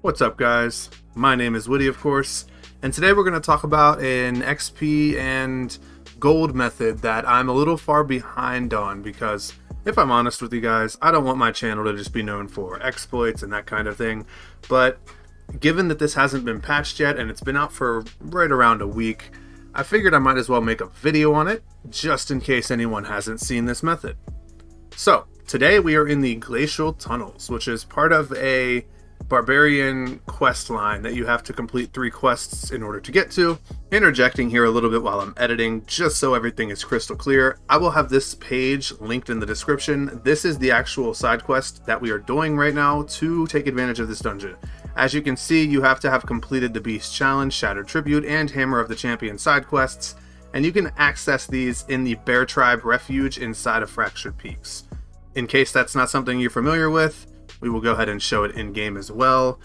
What's up, guys? My name is Woody, of course, and today we're going to talk about an XP and gold method that I'm a little far behind on because, if I'm honest with you guys, I don't want my channel to just be known for exploits and that kind of thing, but given that this hasn't been patched yet and it's been out for right around a week, I figured I might as well make a video on it, just in case anyone hasn't seen this method. So, today we are in the Glacial Tunnels, which is part of a Barbarian quest line that you have to complete 3 quests in order to get to. Interjecting here a little bit while I'm editing, just so everything is crystal clear, I will have this page linked in the description. This is the actual side quest that we are doing right now to take advantage of this dungeon. As you can see, you have to have completed the Beast Challenge, Shattered Tribute, and Hammer of the Champion side quests, and you can access these in the Bear Tribe Refuge inside of Fractured Peaks. In case that's not something you're familiar with, we will go ahead and show it in game as well.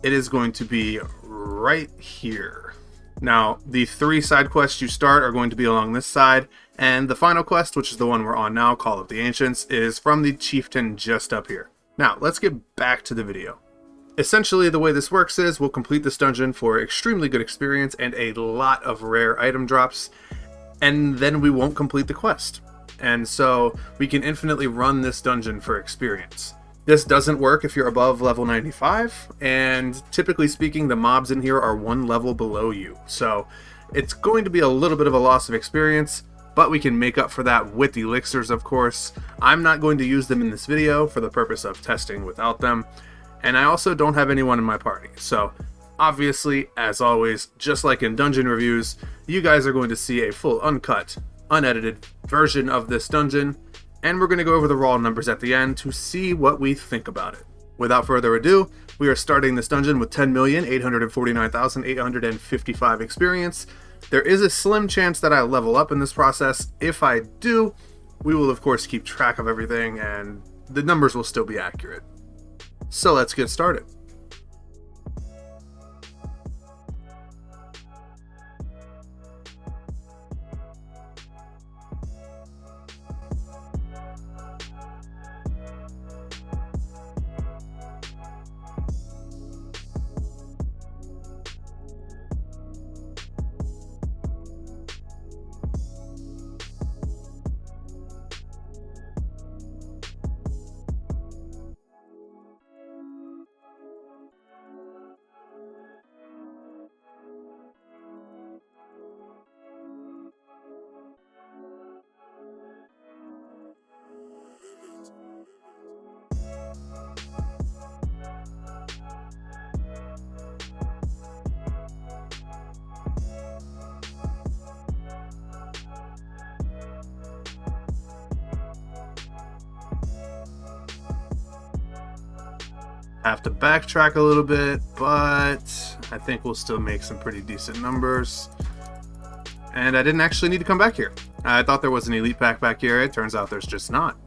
It is going to be right here. Now, the 3 side quests you start are going to be along this side, and the final quest, which is the one we're on now, Call of the Ancients, is from the Chieftain just up here. Now, let's get back to the video. Essentially, the way this works is we'll complete this dungeon for extremely good experience and a lot of rare item drops, and then we won't complete the quest. And so we can infinitely run this dungeon for experience. This doesn't work if you're above level 95, and typically speaking, the mobs in here are 1 level below you. So it's going to be a little bit of a loss of experience, but we can make up for that with the elixirs, of course. I'm not going to use them in this video for the purpose of testing without them, and I also don't have anyone in my party. So obviously, as always, just like in dungeon reviews, you guys are going to see a full uncut, unedited version of this dungeon, and we're going to go over the raw numbers at the end to see what we think about it. Without further ado, we are starting this dungeon with 10,849,855 experience. There is a slim chance that I level up in this process. If I do, we will of course keep track of everything and the numbers will still be accurate. So let's get started. Have to backtrack a little bit, but I think we'll still make some pretty decent numbers. And I didn't actually need to come back here. I thought there was an elite pack back here. It turns out there's just not.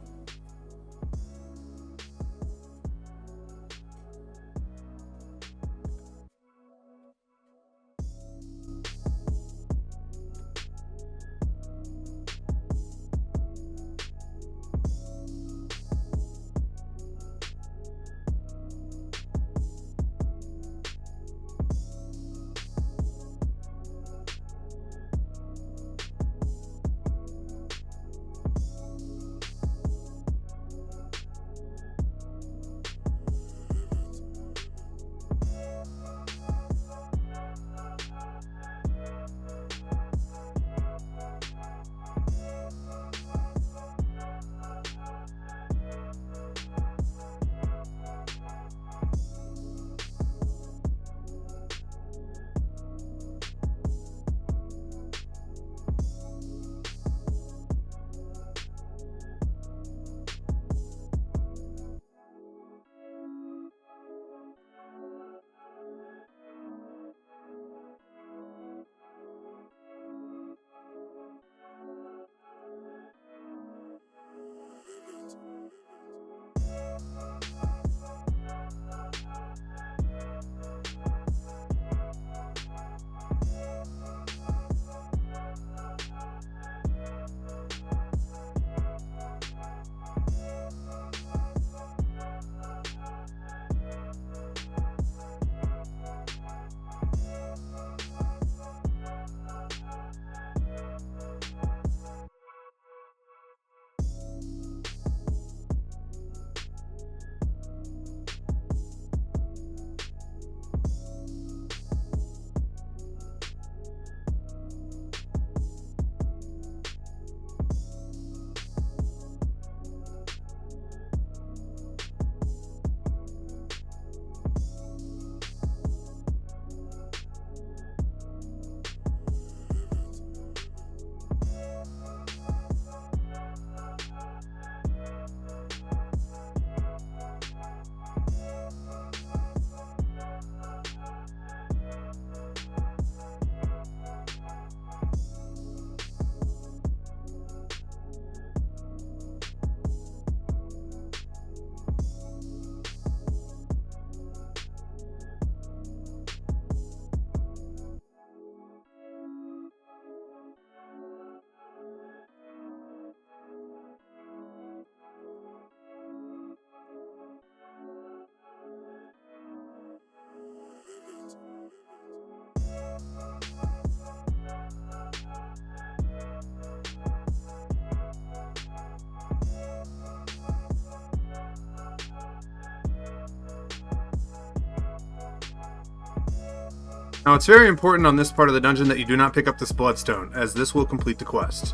Now it's very important on this part of the dungeon that you do not pick up this bloodstone, as this will complete the quest.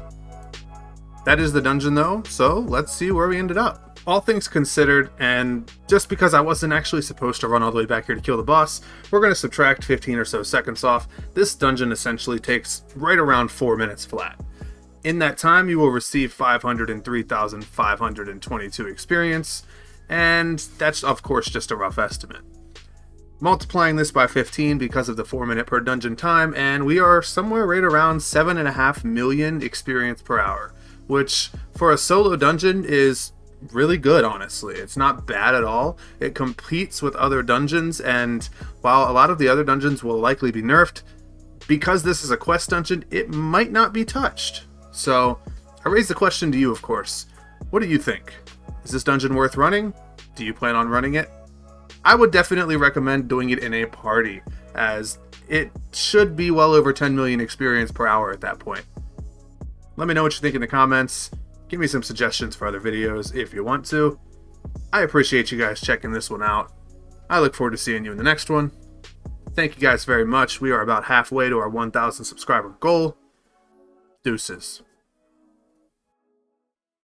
That is the dungeon though, so let's see where we ended up. All things considered, and just because I wasn't actually supposed to run all the way back here to kill the boss, we're going to subtract 15 or so seconds off. This dungeon essentially takes right around 4 minutes flat. In that time, you will receive 503,522 experience, and that's of course just a rough estimate. Multiplying this by 15 because of the 4 minute per dungeon time, and we are somewhere right around 7.5 million experience per hour, which for a solo dungeon is really good, honestly. It's not bad at all. It competes with other dungeons, and while a lot of the other dungeons will likely be nerfed, because this is a quest dungeon, it might not be touched. So I raise the question to you, of course. What do you think? Is this dungeon worth running? Do you plan on running it? I would definitely recommend doing it in a party, as it should be well over 10 million experience per hour at that point. Let me know what you think in the comments. Give me some suggestions for other videos if you want to. I appreciate you guys checking this one out. I look forward to seeing you in the next one. Thank you guys very much. We are about halfway to our 1,000 subscriber goal. Deuces.